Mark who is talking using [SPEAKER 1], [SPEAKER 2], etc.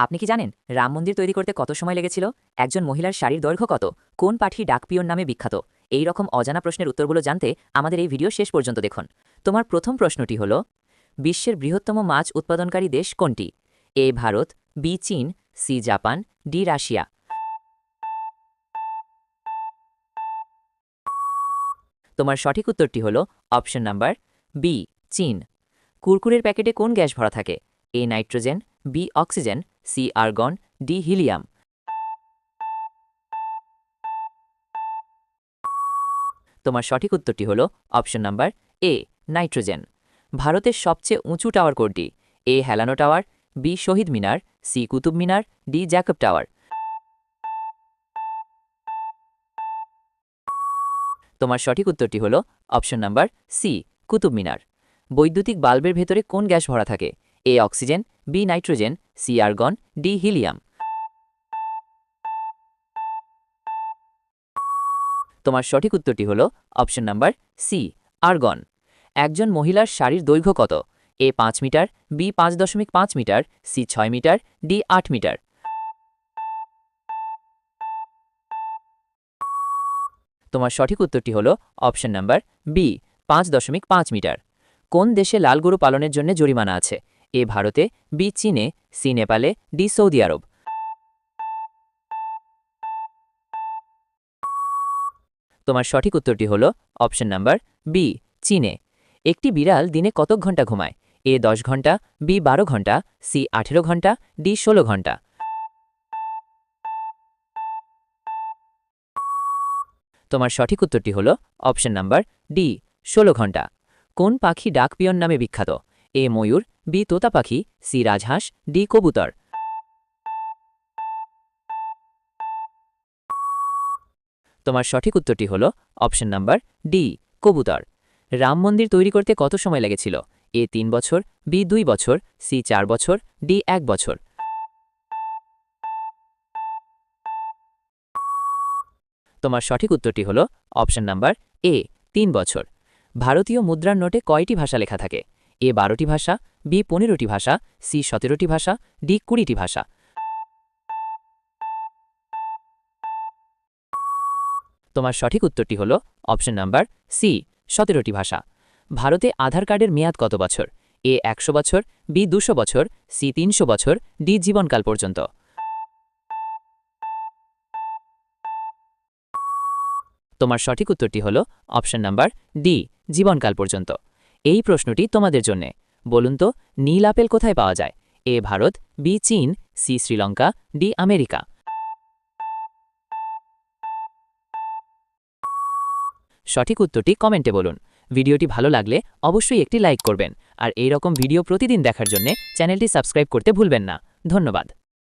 [SPEAKER 1] আপনি কি জানেন রাম মন্দির তৈরি করতে কত সময় লেগেছিল? একজন মহিলার শাড়ির দৈর্ঘ্য কত? কোন পাখি ডাকপিয়ন নামে বিখ্যাত? এই রকম অজানা প্রশ্নের উত্তরগুলো জানতে আমাদের এই ভিডিও শেষ পর্যন্ত দেখুন। তোমার প্রথম প্রশ্নটি হল, বিশ্বের বৃহত্তম মাছ উৎপাদনকারী দেশ কোনটি? এ ভারত, বি চীন, সি জাপান, ডি রাশিয়া। তোমার সঠিক উত্তরটি হল অপশন নাম্বার বি চীন। কুরকুরের প্যাকেটে কোন গ্যাস ভরা থাকে? A nitrogen, B oxygen, C argon, D helium. তোমার সঠিক উত্তরটি হল অপশন নাম্বার এ নাইট্রোজেন। ভারতের সবচেয়ে উঁচু টাওয়ার কোনটি? এ হেলানো tower, B Shaheed Minar, C Qutub Minar, D Jacob tower. তোমার সঠিক উত্তরটি হল option number C Qutub Minar. বৈদ্যুতিক বাল্বের ভেতরে কোন গ্যাস ভরা থাকে? A oxygen, B nitrogen, C argon, D helium. তোমার সঠিক উত্তরটি হল অপশন নাম্বার সি আর্গন। একজন মহিলার শাড়ির দৈর্ঘ্য কত? A 5 metre, B 5.5 metre, C 6 metre, D 8 metre. তোমার সঠিক উত্তরটি হল অপশন নাম্বার বি 5.5 মিটার। কোন দেশে লাল গরু পালনের জন্য জরিমানা আছে? এ ভারতে, বি চীনে, সি নেপালে, ডি সৌদি আরব। তোমার সঠিক উত্তরটি হল অপশন নাম্বার বি চীনে। একটি বিড়াল দিনে কত ঘন্টা ঘুমায়? এ 10 ঘন্টা, বি 12 ঘন্টা, সি 18 ঘন্টা, ডি 16 ঘন্টা। তোমার সঠিক উত্তরটি হল অপশন নাম্বার ডি 16 ঘন্টা। কোন পাখি ডাকপিয়ন নামে বিখ্যাত? এ ময়ূর, বি তোতা পাখি, সি রাজহাঁস, ডি কবুতর। তোমার সঠিক উত্তরটি হল অপশন নাম্বার ডি কবুতর। রাম মন্দির তৈরি করতে কত সময় লেগেছিল? এ 3 বছর, বি 2 বছর, সি 4 বছর, ডি 1 বছর। তোমার সঠিক উত্তরটি হল অপশন নাম্বার এ 3 বছর। ভারতীয় মুদ্রার নোটে কয়টি ভাষা লেখা থাকে? এ 12টি ভাষা, বি 15টি ভাষা, সি 17টি ভাষা, ডি 20টি ভাষা। তোমার সঠিক উত্তরটি হল অপশন নাম্বার সি 17টি ভাষা। ভারতে আধার কার্ডের মেয়াদ কত বছর? এ 100 বছর, বি 200 বছর, সি 300 বছর, ডি জীবনকাল পর্যন্ত। তোমার সঠিক উত্তরটি হল অপশন নাম্বার ডি জীবনকাল পর্যন্ত। এই প্রশ্নটি তোমাদের জন্য। বলুন তো, নীল আপেল কোথায় পাওয়া যায়? এ ভারত, বি চীন, সি শ্রীলঙ্কা, ডি আমেরিকা। সঠিক উত্তরটি কমেন্টে বলুন। ভিডিওটি ভালো লাগলে অবশ্যই একটি লাইক করবেন, আর এই রকম ভিডিও প্রতিদিন দেখার জন্য চ্যানেলটি সাবস্ক্রাইব করতে ভুলবেন না। ধন্যবাদ।